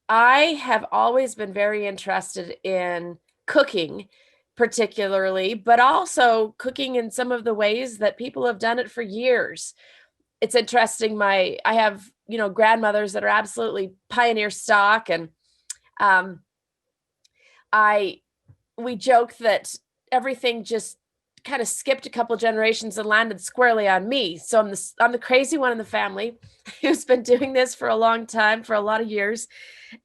I have always been very interested in cooking, particularly, but also cooking in some of the ways that people have done it for years. It's interesting. I have, grandmothers that are absolutely pioneer stock, and um, I we joke that everything just kind of skipped a couple generations and landed squarely on me. So I'm the crazy one in the family who's been doing this for a long time, for a lot of years.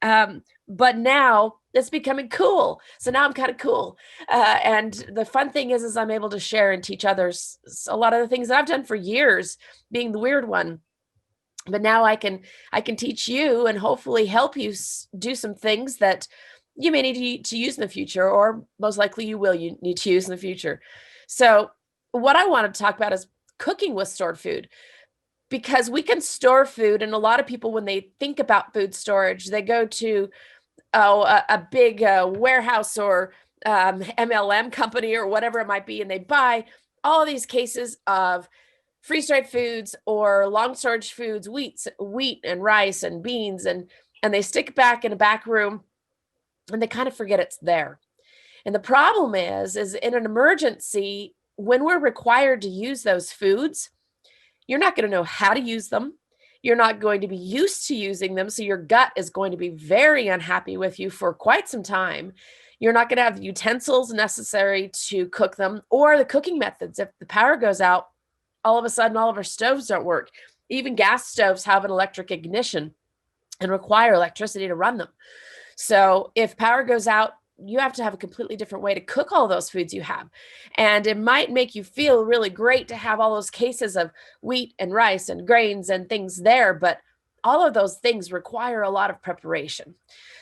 But now it's becoming cool. So now I'm kind of cool. And the fun thing is I'm able to share and teach others a lot of the things that I've done for years, being the weird one. But now I can teach you and hopefully help you do some things that you may need to use in the future, or most likely you need to use in the future. So what I want to talk about is cooking with stored food, because we can store food. And a lot of people, when they think about food storage, they go to a big warehouse or MLM company or whatever it might be, and they buy all of these cases of freeze-dried foods or long storage foods, wheat and rice and beans, and they stick it back in a back room, and they kind of forget it's there. And the problem is in an emergency, when we're required to use those foods, you're not going to know how to use them. You're not going to be used to using them. So your gut is going to be very unhappy with you for quite some time. You're not going to have the utensils necessary to cook them, or the cooking methods. If the power goes out, all of a sudden, all of our stoves don't work. Even gas stoves have an electric ignition and require electricity to run them. So if power goes out, you have to have a completely different way to cook all those foods you have. And it might make you feel really great to have all those cases of wheat and rice and grains and things there, but all of those things require a lot of preparation.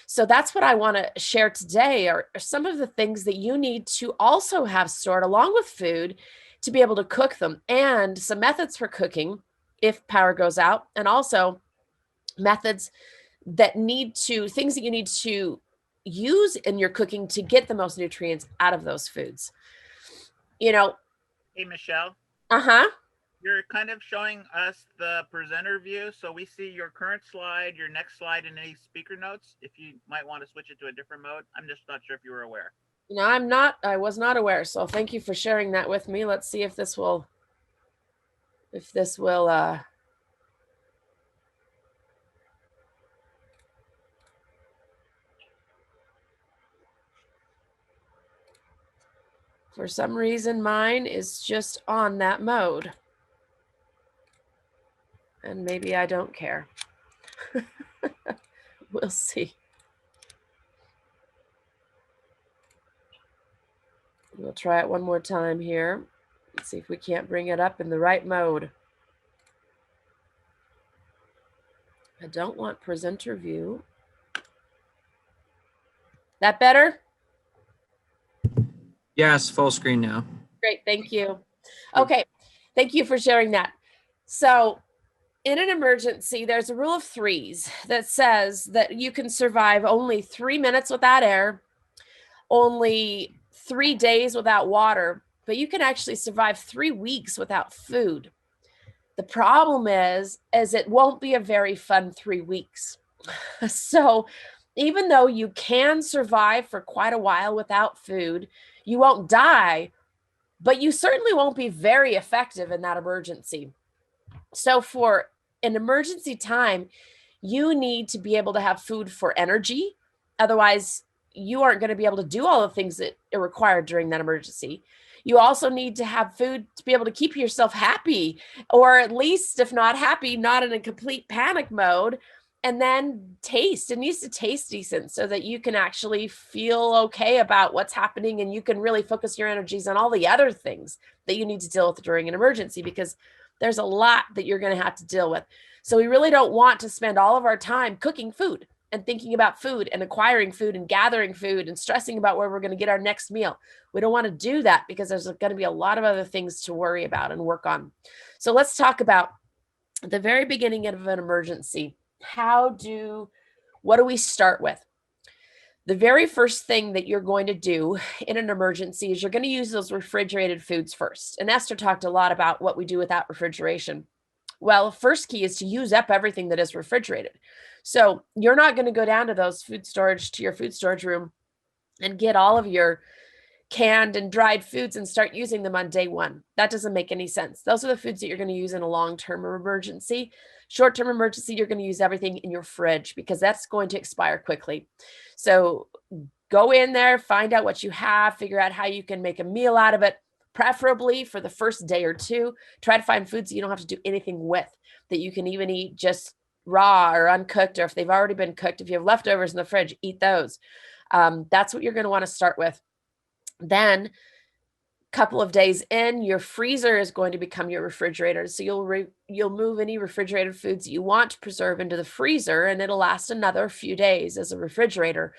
So that's what I want to share today, are some of the things that you need to also have stored along with food to be able to cook them, and some methods for cooking if power goes out, and also methods things that you need to use in your cooking to get the most nutrients out of those foods. You know, Hey, Michelle, uh-huh. you're kind of showing us the presenter view. So we see your current slide, your next slide, and any speaker notes. If you might want to switch it to a different mode, I'm just not sure if you were aware. I was not aware. So thank you for sharing that with me. Let's see if this will for some reason mine is just on that mode. And maybe I don't care. We'll see. We'll try it one more time here. Let's see if we can't bring it up in the right mode. I don't want presenter view. That better? Yes, full screen now. Great, thank you. Okay, thank you for sharing that. So in an emergency, there's a rule of threes that says that you can survive only 3 minutes without air, only 3 days without water, but you can actually survive 3 weeks without food. The problem is it won't be a very fun 3 weeks. So even though you can survive for quite a while without food, you won't die, but you certainly won't be very effective in that emergency. So for an emergency time, you need to be able to have food for energy. Otherwise, you aren't going to be able to do all the things that are required during that emergency. You also need to have food to be able to keep yourself happy, or at least, if not happy, not in a complete panic mode. And then taste. It needs to taste decent so that you can actually feel okay about what's happening, and you can really focus your energies on all the other things that you need to deal with during an emergency, because there's a lot that you're going to have to deal with. So we really don't want to spend all of our time cooking food and thinking about food and acquiring food and gathering food and stressing about where we're going to get our next meal. We don't want to do that, because there's going to be a lot of other things to worry about and work on. So let's talk about the very beginning of an emergency. What do we start with? The very first thing that you're going to do in an emergency is you're going to use those refrigerated foods first. And Esther talked a lot about what we do without refrigeration. Well, first key is to use up everything that is refrigerated. So you're not going to go down to your food storage room and get all of your canned and dried foods and start using them on day one. That doesn't make any sense. Those are the foods that you're going to use in a long-term emergency. Short-term emergency, you're going to use everything in your fridge because that's going to expire quickly. So go in there, find out what you have, figure out how you can make a meal out of it. Preferably for the first day or two, try to find foods that you don't have to do anything with, that you can even eat just raw or uncooked, or if they've already been cooked, if you have leftovers in the fridge, eat those. That's what you're going to want to start with. Then couple of days in, your freezer is going to become your refrigerator. So you'll move any refrigerated foods that you want to preserve into the freezer, and it'll last another few days as a refrigerator.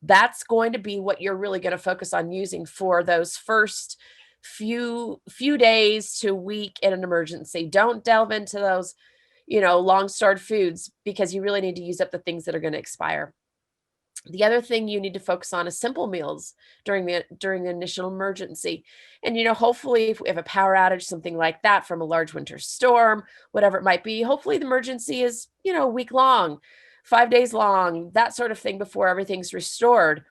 That's going to be what you're really going to focus on using for those first few days to week in an emergency. Don't delve into those, long stored foods, because you really need to use up the things that are going to expire. The other thing you need to focus on is simple meals during the initial emergency. And, hopefully if we have a power outage, something like that from a large winter storm, whatever it might be, hopefully the emergency is, a week long, 5 days long, that sort of thing before everything's restored.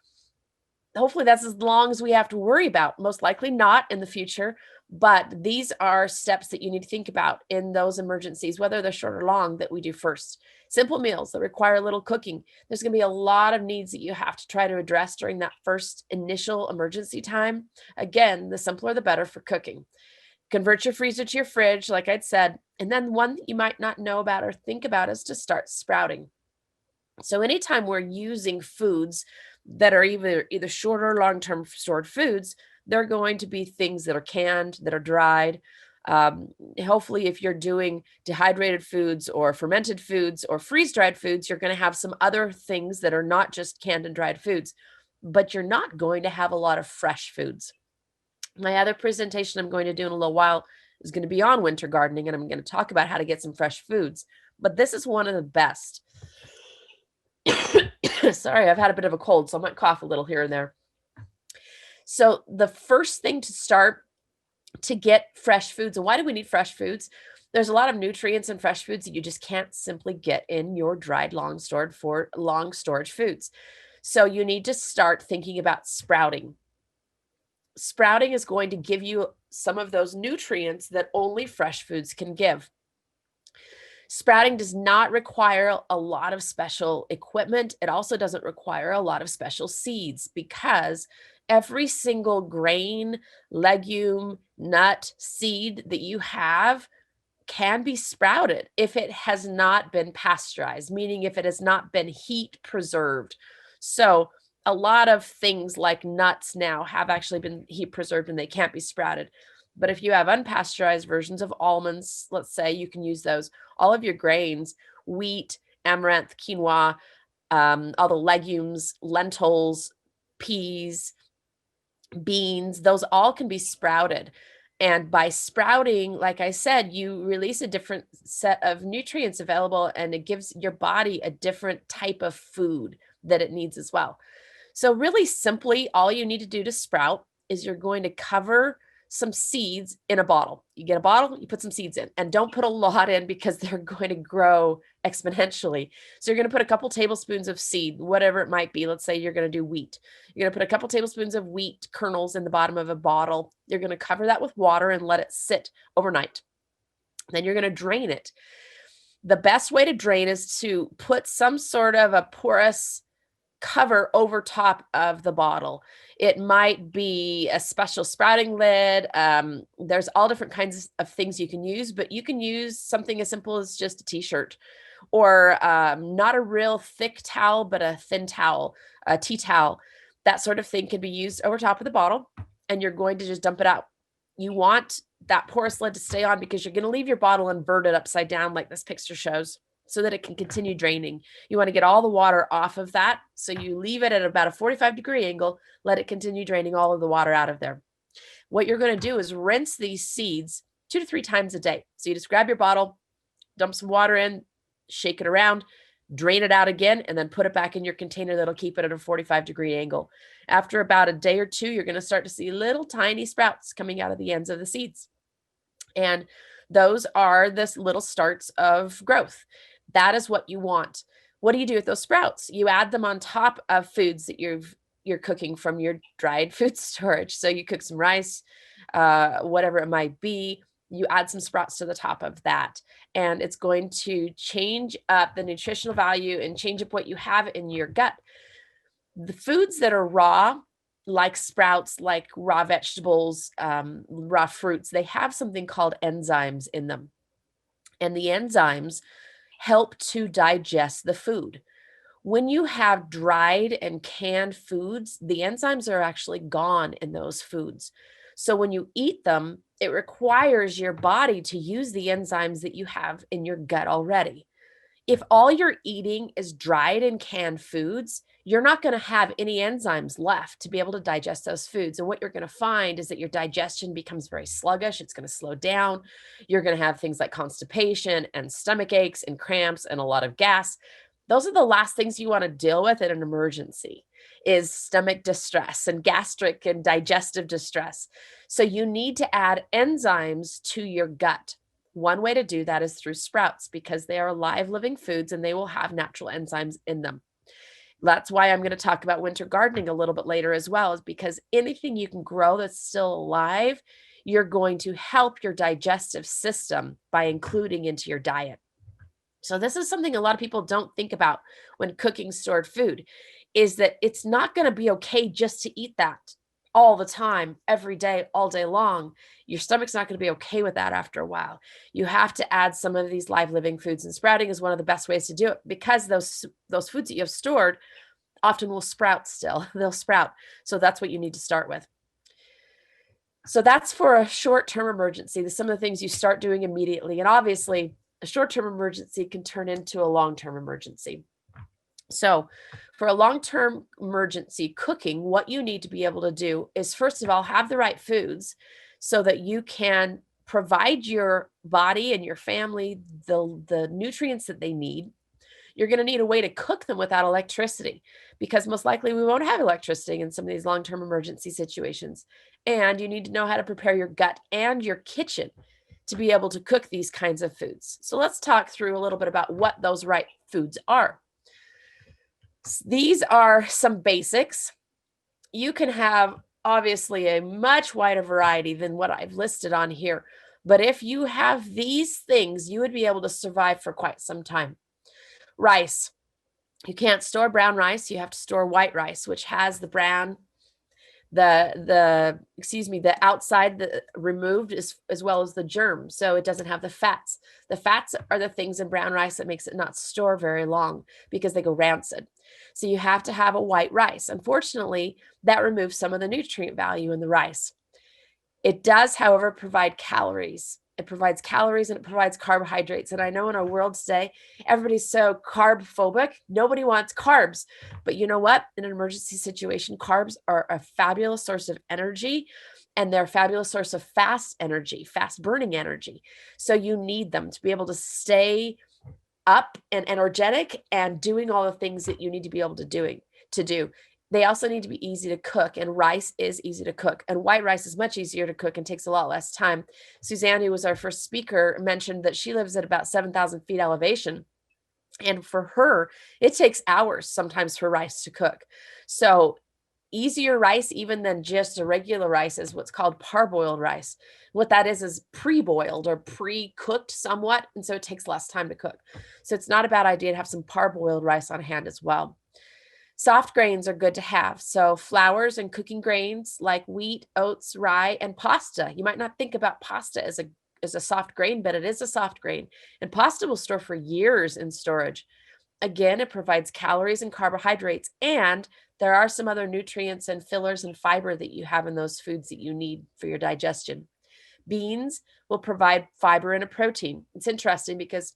Hopefully that's as long as we have to worry about. Most likely not in the future, but these are steps that you need to think about in those emergencies, whether they're short or long, that we do first. Simple meals that require little cooking. There's going to be a lot of needs that you have to try to address during that first initial emergency time. Again, the simpler the better for cooking. Convert your freezer to your fridge, like I'd said. And then one that you might not know about or think about is to start sprouting. So anytime we're using foods that are either short or long-term stored foods, they're going to be things that are canned, that are dried. Hopefully, if you're doing dehydrated foods or fermented foods or freeze-dried foods, you're going to have some other things that are not just canned and dried foods, but you're not going to have a lot of fresh foods. My other presentation I'm going to do in a little while is going to be on winter gardening, and I'm going to talk about how to get some fresh foods. But this is one of the best. Sorry, I've had a bit of a cold, so I might cough a little here and there. So the first thing to start to get fresh foods, and why do we need fresh foods? There's a lot of nutrients in fresh foods that you just can't simply get in your dried long storage foods. So you need to start thinking about sprouting. Sprouting is going to give you some of those nutrients that only fresh foods can give. Sprouting does not require a lot of special equipment. It also doesn't require a lot of special seeds, because every single grain, legume, nut, seed that you have can be sprouted if it has not been pasteurized, meaning if it has not been heat preserved. So a lot of things like nuts now have actually been heat preserved and they can't be sprouted. But if you have unpasteurized versions of almonds, let's say, you can use those. All of your grains, wheat, amaranth, quinoa, all the legumes, lentils, peas, beans, those all can be sprouted. And by sprouting, like I said, you release a different set of nutrients available, and it gives your body a different type of food that it needs as well. So really simply, all you need to do to sprout is you're going to cover some seeds in a bottle. You get a bottle, you put some seeds in, and don't put a lot in because they're going to grow exponentially. So you're going to put a couple tablespoons of seed, whatever it might be. Let's say you're going to do wheat. You're going to put a couple tablespoons of wheat kernels in the bottom of a bottle. You're going to cover that with water and let it sit overnight. Then you're going to drain it. The best way to drain is to put some sort of a porous cover over top of the bottle. It might be a special sprouting lid. There's all different kinds of things you can use, but you can use something as simple as just a t-shirt, or not a real thick towel, but a thin towel, a tea towel. That sort of thing can be used over top of the bottle, and you're going to just dump it out. You want that porous lid to stay on because you're going to leave your bottle inverted upside down like this picture shows, so that it can continue draining. You want to get all the water off of that. So you leave it at about a 45-degree angle, let it continue draining all of the water out of there. What you're going to do is rinse these seeds 2 to 3 times a day. So you just grab your bottle, dump some water in, shake it around, drain it out again, and then put it back in your container that'll keep it at a 45-degree angle. After about a day or two, you're going to start to see little tiny sprouts coming out of the ends of the seeds. And Those are the little starts of growth. That is what you want. What do you do with those sprouts? You add them on top of foods that you're cooking from your dried food storage. So you cook some rice, whatever it might be, you add some sprouts to the top of that, and it's going to change up the nutritional value and change up what you have in your gut. The foods that are raw, like sprouts, like raw vegetables, raw fruits, they have something called enzymes in them. And the enzymes help to digest the food. When you have dried and canned foods, the enzymes are actually gone in those foods. So when you eat them, it requires your body to use the enzymes that you have in your gut already. If all you're eating is dried and canned foods, you're not going to have any enzymes left to be able to digest those foods. And what you're going to find is that your digestion becomes very sluggish. It's going to slow down. You're going to have things like constipation and stomach aches and cramps and a lot of gas. Those are the last things you want to deal with in an emergency, is stomach distress and gastric and digestive distress. So you need to add enzymes to your gut. One way to do that is through sprouts, because they are live living foods and they will have natural enzymes in them. That's why I'm going to talk about winter gardening a little bit later as well, is because anything you can grow that's still alive, you're going to help your digestive system by including into your diet. So this is something a lot of people don't think about when cooking stored food, is that it's not going to be okay just to eat that all the time, every day, all day long. Your stomach's not going to be okay with that after a while. You have to add some of these live living foods, and sprouting is one of the best ways to do it, because those foods that you have stored often will sprout still. They'll sprout. So that's what you need to start with. So that's for a short-term emergency. Some of the things you start doing immediately. And obviously, a short-term emergency can turn into a long-term emergency. So for a long-term emergency cooking, what you need to be able to do is, first of all, have the right foods so that you can provide your body and your family the nutrients that they need. You're going to need a way to cook them without electricity, because most likely we won't have electricity in some of these long-term emergency situations. And you need to know how to prepare your gut and your kitchen to be able to cook these kinds of foods. So let's talk through a little bit about what those right foods are. These are some basics. You can have obviously a much wider variety than what I've listed on here, but if you have these things, you would be able to survive for quite some time. Rice. You can't store brown rice. You have to store white rice, which has the bran, the outside removed, as well as the germ. So it doesn't have the fats. The fats are the things in brown rice that makes it not store very long, because they go rancid. So you have to have a white rice. Unfortunately, that removes some of the nutrient value in the rice. It does, however, provide calories. It provides calories and it provides carbohydrates. And I know in our world today, everybody's so carb phobic. Nobody wants carbs. But you know what? In an emergency situation, carbs are a fabulous source of energy, and they're a fabulous source of fast energy, fast burning energy. So you need them to be able to stay up and energetic and doing all the things that you need to be able to do. They also need to be easy to cook, and rice is easy to cook, and white rice is much easier to cook and takes a lot less time. Suzanne, who was our first speaker, mentioned that she lives at about 7,000 feet elevation. And for her, it takes hours sometimes for rice to cook. So easier rice even than just a regular rice is what's called parboiled rice. What that is pre-boiled or pre-cooked somewhat, and so it takes less time to cook. So it's not a bad idea to have some parboiled rice on hand as well. Soft grains are good to have. So flours and cooking grains like wheat, oats, rye, and pasta. You might not think about pasta as a soft grain, but it is a soft grain. And pasta will store for years in storage. Again, it provides calories and carbohydrates, and there are some other nutrients and fillers and fiber that you have in those foods that you need for your digestion. Beans will provide fiber and a protein. It's interesting because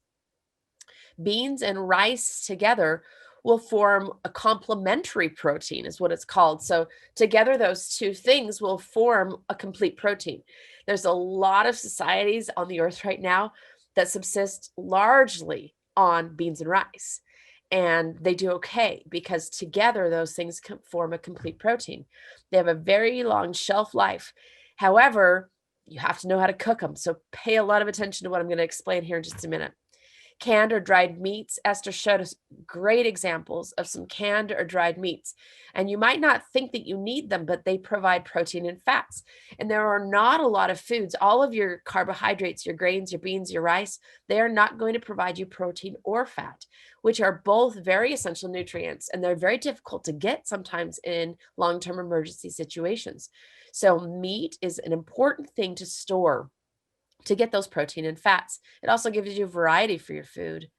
beans and rice together will form a complementary protein, is what it's called. So together, those two things will form a complete protein. There's a lot of societies on the earth right now that subsist largely on beans and rice. And they do okay because together those things can form a complete protein. They have a very long shelf life. However, You have to know how to cook them. So pay a lot of attention to what I'm going to explain here in just a minute. Canned or dried meats. Esther showed us great examples of some canned or dried meats. And you might not think that you need them, but they provide protein and fats. And there are not a lot of foods, all of your carbohydrates, your grains, your beans, your rice, they are not going to provide you protein or fat, which are both very essential nutrients. And they're very difficult to get sometimes in long-term emergency situations. So meat is an important thing to store to get those protein and fats. It also gives you variety for your food.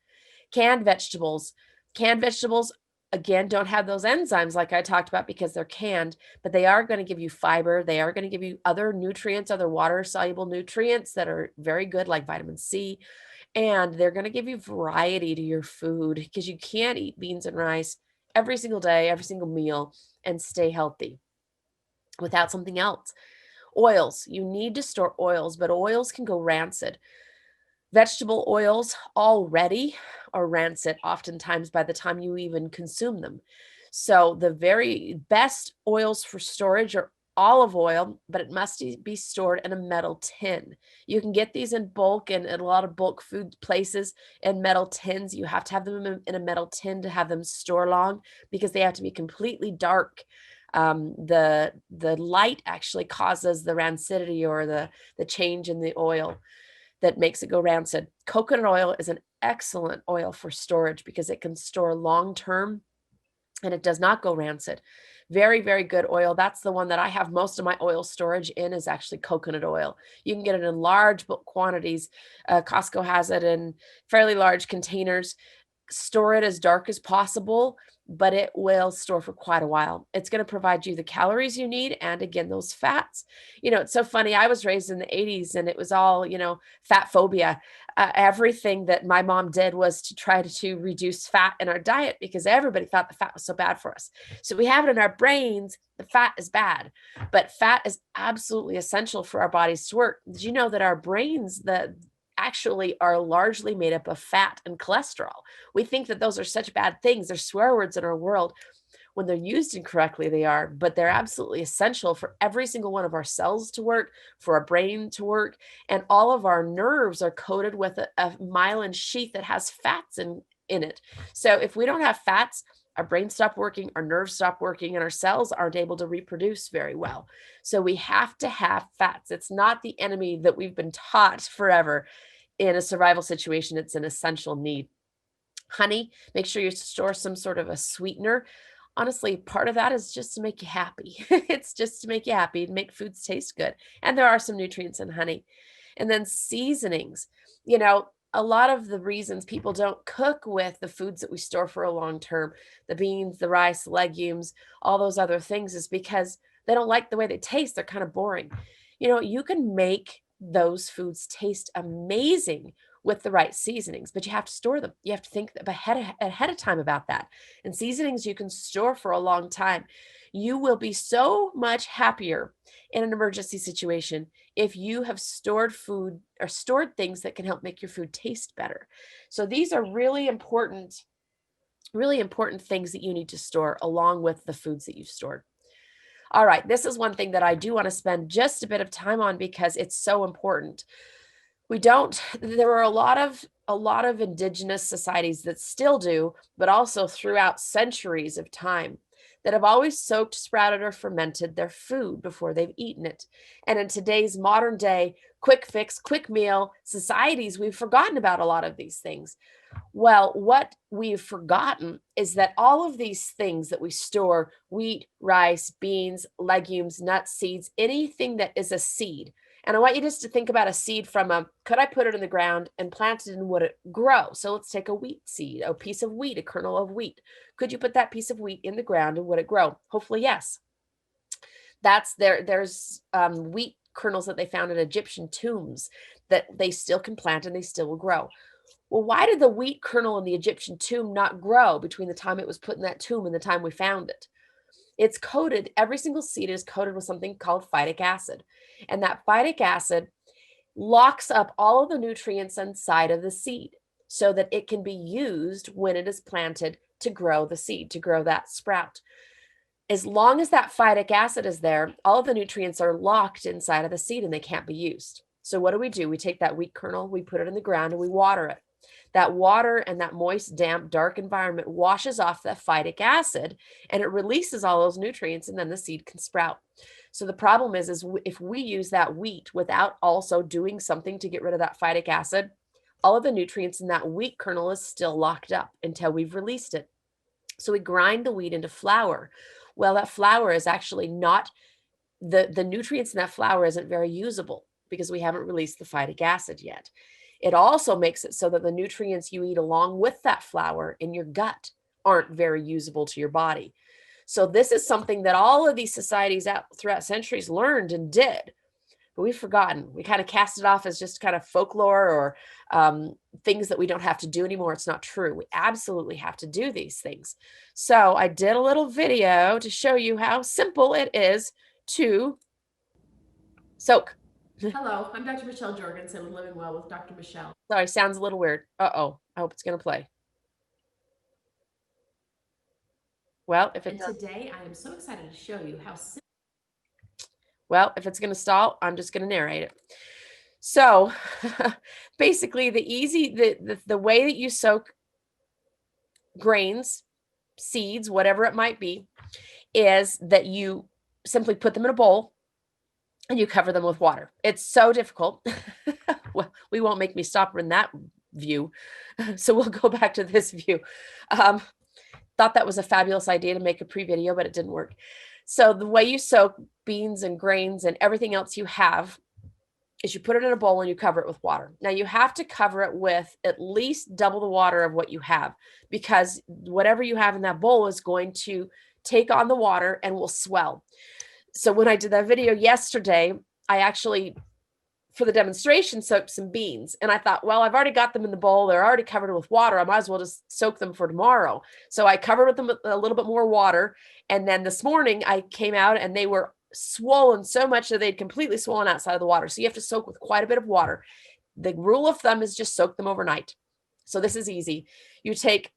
Canned vegetables. Canned vegetables, again, don't have those enzymes like I talked about because they're canned, but they are going to give you fiber. They are going to give you other nutrients, other water-soluble nutrients that are very good, like vitamin C. And they're going to give you variety to your food because you can't eat beans and rice every single day, every single meal, and stay healthy without something else. Oils, you need to store oils, but oils can go rancid. Vegetable oils already are rancid oftentimes by the time you even consume them. So the very best oils for storage are olive oil, but it must be stored in a metal tin. You can get these in bulk and at a lot of bulk food places in metal tins. You have to have them in a metal tin to have them store long because they have to be completely dark. The light actually causes the rancidity or the change in the oil that makes it go rancid. Coconut oil is an excellent oil for storage because it can store long term and it does not go rancid. Very, very good oil. That's the one that I have most of my oil storage in is actually coconut oil. You can get it in large quantities. Costco has it in fairly large containers. Store it as dark as possible, but it will store for quite a while. It's going to provide you the calories you need and again those fats. It's so funny. I was raised in the 80s and it was all, fat phobia. Everything that my mom did was to try to reduce fat in our diet because everybody thought the fat was so bad for us. So we have it in our brains, the fat is bad, but fat is absolutely essential for our bodies to work. Did you know that our brains, actually are largely made up of fat and cholesterol? We think that those are such bad things. They're swear words in our world. When they're used incorrectly, they are, but they're absolutely essential for every single one of our cells to work, for our brain to work. And all of our nerves are coated with a myelin sheath that has fats in it. So if we don't have fats, our brains stop working, our nerves stop working, and our cells aren't able to reproduce very well. So we have to have fats. It's not the enemy that we've been taught forever. In a survival situation, it's an essential need. Honey, make sure you store some sort of a sweetener. Honestly, part of that is just to make you happy. It's just to make you happy and make foods taste good. And there are some nutrients in honey. And then seasonings. A lot of the reasons people don't cook with the foods that we store for a long term, the beans, the rice, legumes, all those other things, is because they don't like the way they taste. They're kind of boring. You can make those foods taste amazing with the right seasonings, but you have to store them. You have to think ahead of time about that. And seasonings you can store for a long time. You will be so much happier in an emergency situation if you have stored food or stored things that can help make your food taste better. So these are really important things that you need to store along with the foods that you've stored. All right, this is one thing that I do want to spend just a bit of time on because it's so important. There are a lot of indigenous societies that still do, but also throughout centuries of time, that have always soaked, sprouted, or fermented their food before they've eaten it. And in today's modern day, quick fix, quick meal societies, we've forgotten about a lot of these things. Well, what we've forgotten is that all of these things that we store, wheat, rice, beans, legumes, nuts, seeds, anything that is a seed. And I want you just to think about a seed could I put it in the ground and plant it and would it grow? So let's take a wheat seed, a piece of wheat, a kernel of wheat. Could you put that piece of wheat in the ground and would it grow? Hopefully, yes. There's wheat kernels that they found in Egyptian tombs that they still can plant and they still will grow. Well, why did the wheat kernel in the Egyptian tomb not grow between the time it was put in that tomb and the time we found it? Every single seed is coated with something called phytic acid. And that phytic acid locks up all of the nutrients inside of the seed so that it can be used when it is planted to grow the seed, to grow that sprout. As long as that phytic acid is there, all of the nutrients are locked inside of the seed and they can't be used. So what do? We take that wheat kernel, we put it in the ground and we water it. That water and that moist, damp, dark environment washes off that phytic acid and it releases all those nutrients and then the seed can sprout. So the problem is if we use that wheat without also doing something to get rid of that phytic acid, all of the nutrients in that wheat kernel is still locked up until we've released it. So we grind the wheat into flour. Well, that flour is actually not, the nutrients in that flour isn't very usable because we haven't released the phytic acid yet. It also makes it so that the nutrients you eat along with that flour in your gut aren't very usable to your body. So this is something that all of these societies out throughout centuries learned and did, but we've forgotten. We kind of cast it off as just kind of folklore or things that we don't have to do anymore. It's not true. We absolutely have to do these things. So I did a little video to show you how simple it is to soak. Hello, I'm Dr. Michelle Jorgensen with Living Well with Dr. Michelle. Sorry, sounds a little weird. Uh-oh, I hope it's going to play. Well, if it does. Today I am so excited to show you how simple. Well, if it's going to stall, I'm just going to narrate it. So basically the way that you soak grains, seeds, whatever it might be, is that you simply put them in a bowl and you cover them with water. It's so difficult. Well, we won't make me stop in that view. So we'll go back to this view. Thought that was a fabulous idea to make a pre-video, but it didn't work. So the way you soak beans and grains and everything else you have is you put it in a bowl and you cover it with water. Now you have to cover it with at least double the water of what you have, because whatever you have in that bowl is going to take on the water and will swell. So when I did that video yesterday, I actually, for the demonstration, soaked some beans. And I thought, well, I've already got them in the bowl. They're already covered with water. I might as well just soak them for tomorrow. So I covered with them with a little bit more water. And then this morning I came out and they were swollen so much that they'd completely swollen outside of the water. So you have to soak with quite a bit of water. The rule of thumb is just soak them overnight. So this is easy. You take,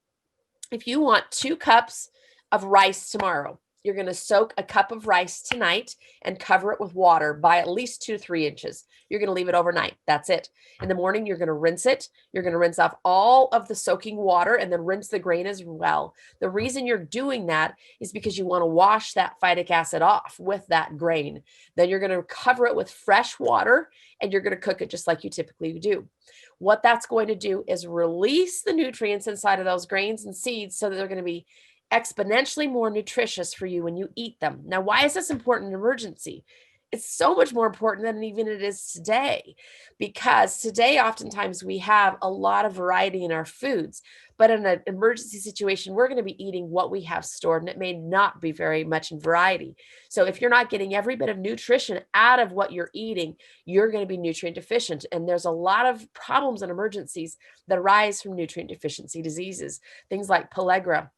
if you want 2 cups of rice tomorrow, you're going to soak a cup of rice tonight and cover it with water by at least 2 to 3 inches. You're going to leave it overnight. That's it. In the morning, you're going to rinse it. You're going to rinse off all of the soaking water and then rinse the grain as well. The reason you're doing that is because you want to wash that phytic acid off with that grain. Then you're going to cover it with fresh water and you're going to cook it just like you typically do. What that's going to do is release the nutrients inside of those grains and seeds so that they're going to be exponentially more nutritious for you when you eat them. Now, why is this important in emergency? It's so much more important than even it is today, because today oftentimes we have a lot of variety in our foods, but in an emergency situation, we're going to be eating what we have stored, and it may not be very much in variety. So if you're not getting every bit of nutrition out of what you're eating, you're going to be nutrient deficient. And there's a lot of problems in emergencies that arise from nutrient deficiency diseases, things like pellagra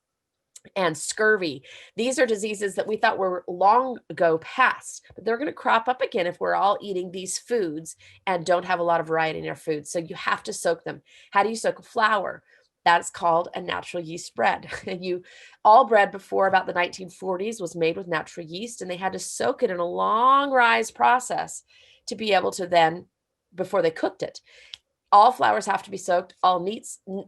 and scurvy. These are diseases that we thought were long ago past, but they're going to crop up again if we're all eating these foods and don't have a lot of variety in our food. So you have to soak them. How do you soak a flour? That's called a natural yeast bread. And all bread before about the 1940s was made with natural yeast, and they had to soak it in a long rise process to be able to then, before they cooked it. All flours have to be soaked. All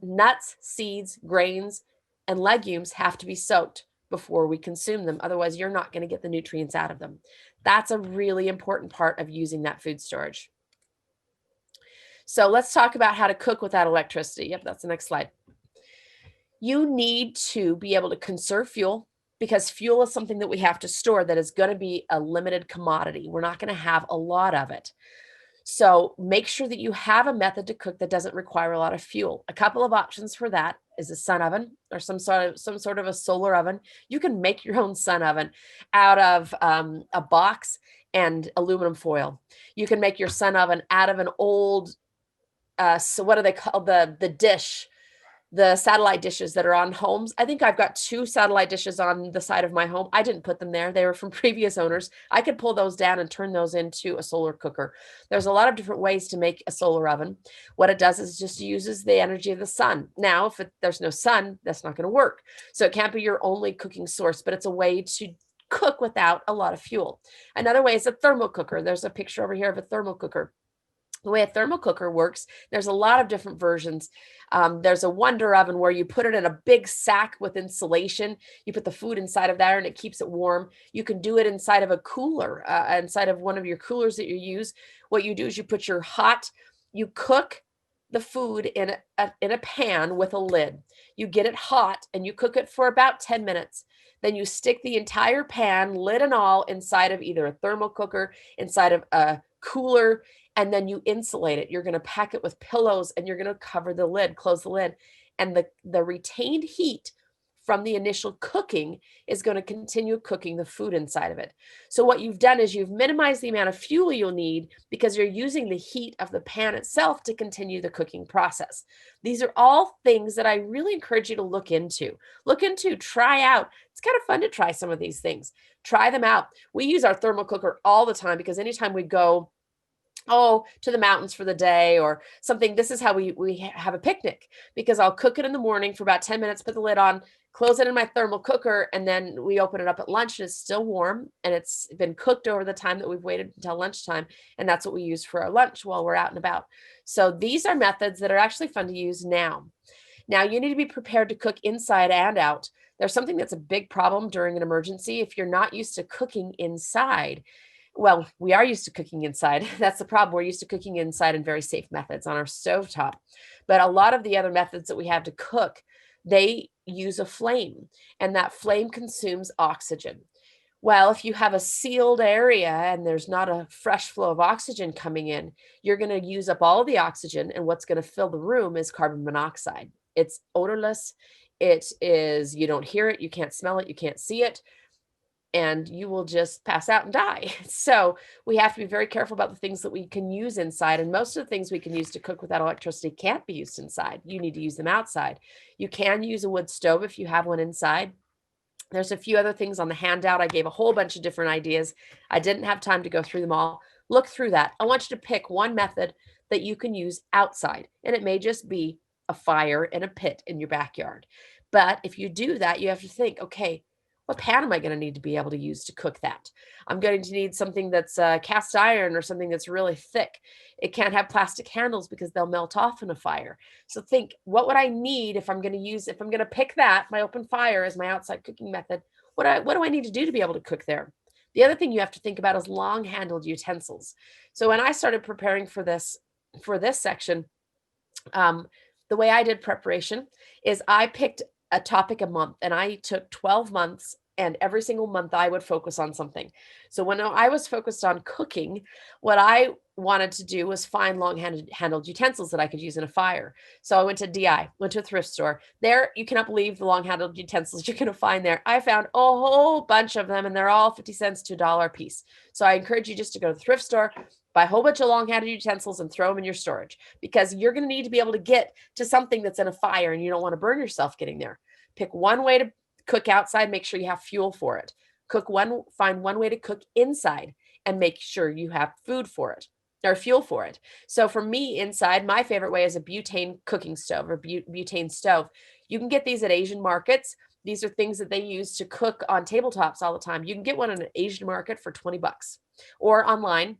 nuts, seeds, grains, and legumes have to be soaked before we consume them. Otherwise, you're not going to get the nutrients out of them. That's a really important part of using that food storage. So let's talk about how to cook without electricity. Yep, that's the next slide. You need to be able to conserve fuel, because fuel is something that we have to store that is going to be a limited commodity. We're not going to have a lot of it. So make sure that you have a method to cook that doesn't require a lot of fuel. A couple of options for that is a sun oven or some sort of a solar oven. You can make your own sun oven out of a box and aluminum foil. You can make your sun oven out of an old, so what do they call the dish? The satellite dishes that are on homes. I think I've got 2 satellite dishes on the side of my home. I didn't put them there. They were from previous owners. I could pull those down and turn those into a solar cooker. There's a lot of different ways to make a solar oven. What it does is just uses the energy of the sun. Now, if there's no sun, that's not going to work. So it can't be your only cooking source, but it's a way to cook without a lot of fuel. Another way is a thermal cooker. There's a picture over here of a thermal cooker. The way a thermal cooker works, there's a lot of different versions. There's a Wonder Oven where you put it in a big sack with insulation. You put the food inside of there and it keeps it warm. You can do it inside of a cooler, inside of one of your coolers that you use. What you do is you cook the food in a pan with a lid. You get it hot and you cook it for about 10 minutes. Then you stick the entire pan, lid and all, inside of either a thermal cooker, inside of a cooler, and then you insulate it. You're going to pack it with pillows and you're going to cover the lid, close the lid. And the retained heat from the initial cooking is going to continue cooking the food inside of it. So what you've done is you've minimized the amount of fuel you'll need because you're using the heat of the pan itself to continue the cooking process. These are all things that I really encourage you to look into, try out. It's kind of fun to try some of these things. Try them out. We use our thermal cooker all the time because anytime we go to the mountains for the day or something, this is how we have a picnic, because I'll cook it in the morning for about 10 minutes, put the lid on, close it in my thermal cooker, and then we open it up at lunch and it's still warm and it's been cooked over the time that we've waited until lunchtime. And that's what we use for our lunch while we're out and about. So these are methods that are actually fun to use now. Now you need to be prepared to cook inside and out. There's something that's a big problem during an emergency. If you're not used to cooking inside, well, we are used to cooking inside. That's the problem. We're used to cooking inside in very safe methods on our stovetop. But a lot of the other methods that we have to cook, they use a flame, and that flame consumes oxygen. Well, if you have a sealed area and there's not a fresh flow of oxygen coming in, you're going to use up all the oxygen, and what's going to fill the room is carbon monoxide. It's odorless. You don't hear it, you can't smell it, you can't see it, and you will just pass out and die. So we have to be very careful about the things that we can use inside. And most of the things we can use to cook without electricity can't be used inside. You need to use them outside. You can use a wood stove if you have one inside. There's a few other things on the handout. I gave a whole bunch of different ideas. I didn't have time to go through them all. Look through that. I want you to pick one method that you can use outside. And it may just be a fire in a pit in your backyard. But if you do that, you have to think, okay, what pan am I going to need to be able to use to cook that? I'm going to need something that's cast iron or something that's really thick. It can't have plastic handles because they'll melt off in a fire. So think, what would I need if I'm going to pick that, my open fire as my outside cooking method? What do I need to do to be able to cook there? The other thing you have to think about is long handled utensils. So when I started preparing for this section, the way I did preparation is I picked a topic a month, and I took 12 months, and every single month I would focus on something. So when I was focused on cooking, what I wanted to do was find long-handled utensils that I could use in a fire. So I went to a thrift store. There, you cannot believe the long-handled utensils you're going to find there. I found a whole bunch of them, and they're all 50 cents to $1 a piece. So I encourage you just to go to the thrift store, buy a whole bunch of long-handled utensils and throw them in your storage, because you're going to need to be able to get to something that's in a fire and you don't want to burn yourself getting there. Pick one way to cook outside, make sure you have fuel for it. Find one way to cook inside and make sure you have food for it or fuel for it. So for me inside, my favorite way is a butane cooking stove or butane stove. You can get these at Asian markets. These are things that they use to cook on tabletops all the time. You can get one in an Asian market for $20 or online.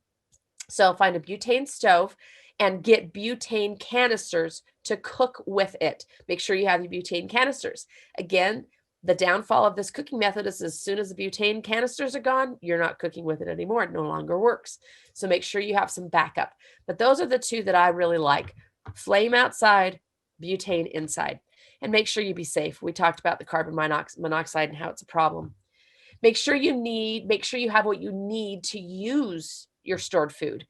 So find a butane stove and get butane canisters to cook with it. Make sure you have your butane canisters. Again, the downfall of this cooking method is as soon as the butane canisters are gone, you're not cooking with it anymore. It no longer works. So make sure you have some backup. But those are the two that I really like. Flame outside, butane inside. And make sure you be safe. We talked about the carbon monoxide and how it's a problem. Make sure you have what you need to use your stored food.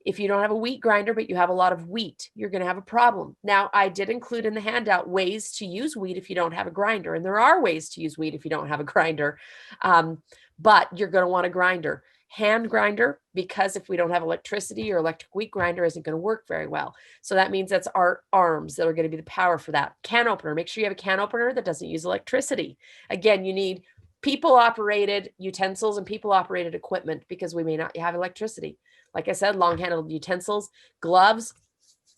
If you don't have a wheat grinder, but you have a lot of wheat, you're going to have a problem. Now, I did include in the handout ways to use wheat if you don't have a grinder. And there are ways to use wheat if you don't have a grinder. But you're going to want a grinder. Hand grinder, because if we don't have electricity, your electric wheat grinder isn't going to work very well. So that means that's our arms that are going to be the power for that. Can opener, make sure you have a can opener that doesn't use electricity. Again, you need people-operated utensils and people-operated equipment because we may not have electricity. Like I said, long-handled utensils, gloves,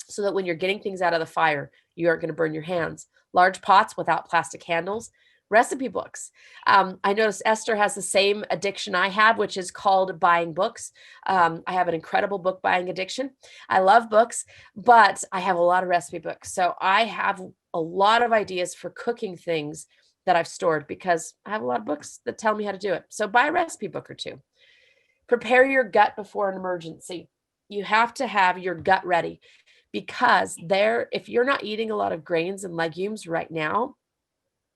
so that when you're getting things out of the fire, you aren't going to burn your hands. Large pots without plastic handles, recipe books. I noticed Esther has the same addiction I have, which is called buying books. I have an incredible book buying addiction. I love books, but I have a lot of recipe books. So I have a lot of ideas for cooking things that I've stored because I have a lot of books that tell me how to do it. So buy a recipe book or two. Prepare your gut before an emergency. You have to have your gut ready because if you're not eating a lot of grains and legumes right now,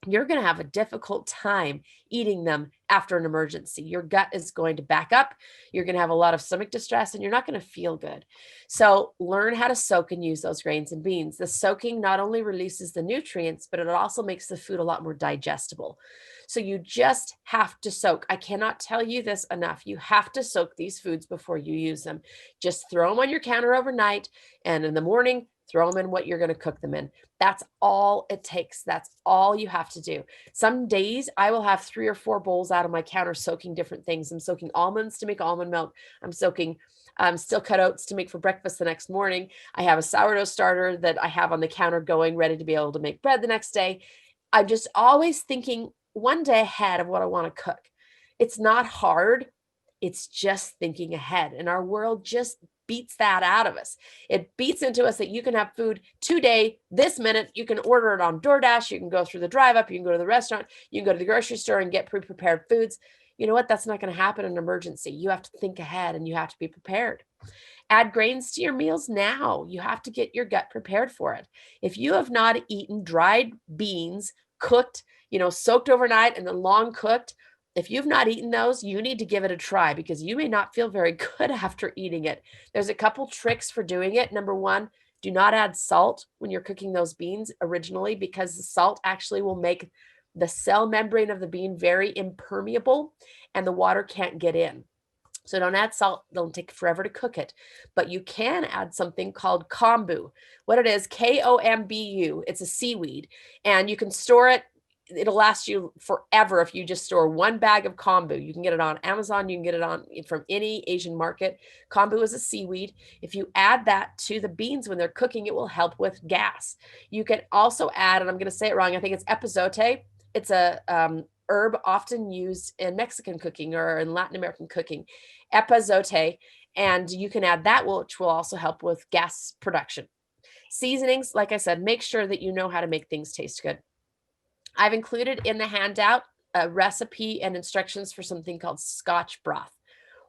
you're going to have a difficult time eating them after an emergency. Your gut is going to back up. You're going to have a lot of stomach distress and you're not going to feel good. So learn how to soak and use those grains and beans. The soaking not only releases the nutrients, but it also makes the food a lot more digestible. So you just have to soak. I cannot tell you this enough. You have to soak these foods before you use them. Just throw them on your counter overnight, and in the morning, throw them in what you're going to cook them in. That's all it takes. That's all you have to do. Some days I will have 3 or 4 bowls out of my counter soaking different things. I'm soaking almonds to make almond milk. I'm soaking steel cut oats to make for breakfast the next morning. I have a sourdough starter that I have on the counter going, ready to be able to make bread the next day. I'm just always thinking one day ahead of what I want to cook. It's not hard. It's just thinking ahead. And our world just beats that out of us. It beats into us that you can have food today, this minute. You can order it on DoorDash. You can go through the drive up. You can go to the restaurant. You can go to the grocery store and get pre-prepared foods. You know what? That's not going to happen in an emergency. You have to think ahead and you have to be prepared. Add grains to your meals now. You have to get your gut prepared for it. If you have not eaten dried beans, cooked, soaked overnight and then long cooked, if you've not eaten those, you need to give it a try because you may not feel very good after eating it. There's a couple tricks for doing it. Number one, do not add salt when you're cooking those beans originally because the salt actually will make the cell membrane of the bean very impermeable and the water can't get in. So don't add salt. Don't take forever to cook it. But you can add something called kombu. What it is, Kombu. It's a seaweed. And you can store it. It'll last you forever if you just store 1 bag of kombu. You can get it on Amazon. You can get it from any Asian market. Kombu is a seaweed. If you add that to the beans when they're cooking, it will help with gas. You can also add, and I'm going to say it wrong, I think it's epazote. It's a herb often used in Mexican cooking or in Latin American cooking, epazote, and you can add that, which will also help with gas production. Seasonings, like I said, make sure that you know how to make things taste good. I've included in the handout a recipe and instructions for something called Scotch Broth.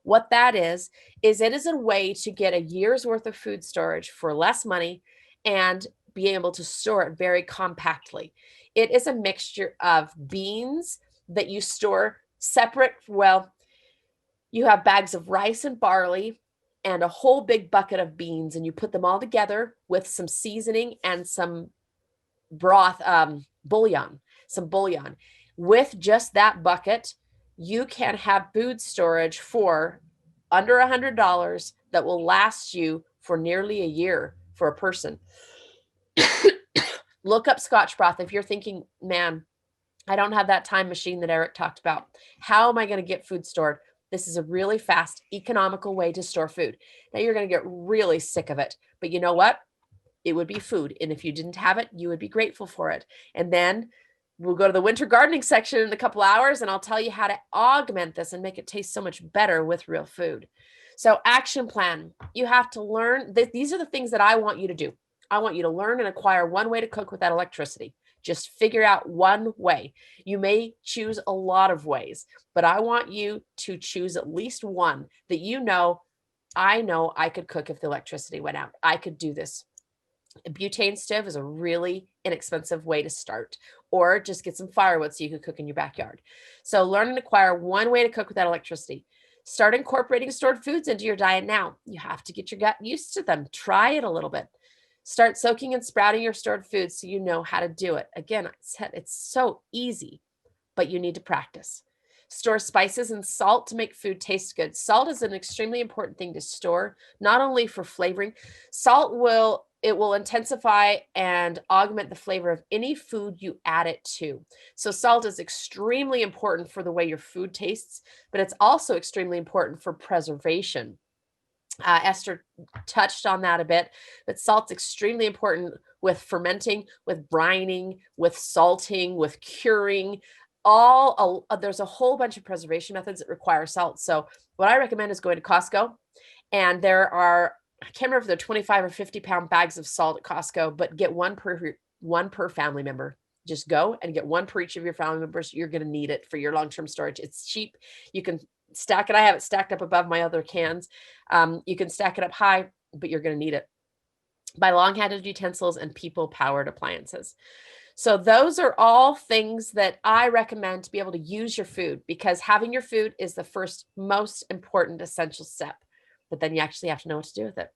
What that is it is a way to get a year's worth of food storage for less money and be able to store it very compactly. It is a mixture of beans that you store separate. Well, you have bags of rice and barley and a whole big bucket of beans, and you put them all together with some seasoning and some broth, bouillon. With just that bucket, you can have food storage for under $100 that will last you for nearly a year for a person. Look up Scotch Broth if you're thinking, man, I don't have that time machine that Erik talked about. How am I going to get food stored? This is a really fast, economical way to store food. Now you're going to get really sick of it, but you know what? It would be food. And if you didn't have it, you would be grateful for it. And then we'll go to the winter gardening section in a couple hours and I'll tell you how to augment this and make it taste so much better with real food. So action plan. You have to learn. These are the things that I want you to do. I want you to learn and acquire one way to cook without electricity. Just figure out one way. You may choose a lot of ways, but I want you to choose at least one that I know I could cook if the electricity went out. I could do this. A butane stove is a really inexpensive way to start, or just get some firewood so you can cook in your backyard. So learn and acquire one way to cook without electricity. Start incorporating stored foods into your diet now. You have to get your gut used to them. Try it a little bit. Start soaking and sprouting your stored foods so you know how to do it. Again, I said it's so easy, but you need to practice. Store spices and salt to make food taste good. Salt is an extremely important thing to store, not only for flavoring. Salt will intensify and augment the flavor of any food you add it to. So salt is extremely important for the way your food tastes, but it's also extremely important for preservation. Esther touched on that a bit, but salt's extremely important with fermenting, with brining, with salting, with curing. There's a whole bunch of preservation methods that require salt. So what I recommend is going to Costco, and there are, I can't remember if they're 25 or 50-pound bags of salt at Costco, but get one per family member. Just go and get one per each of your family members. You're going to need it for your long-term storage. It's cheap. You can stack it. I have it stacked up above my other cans. You can stack it up high, but you're going to need it. Buy long-handled utensils and people-powered appliances. So those are all things that I recommend to be able to use your food, because having your food is the first most important essential step. But then you actually have to know what to do with it.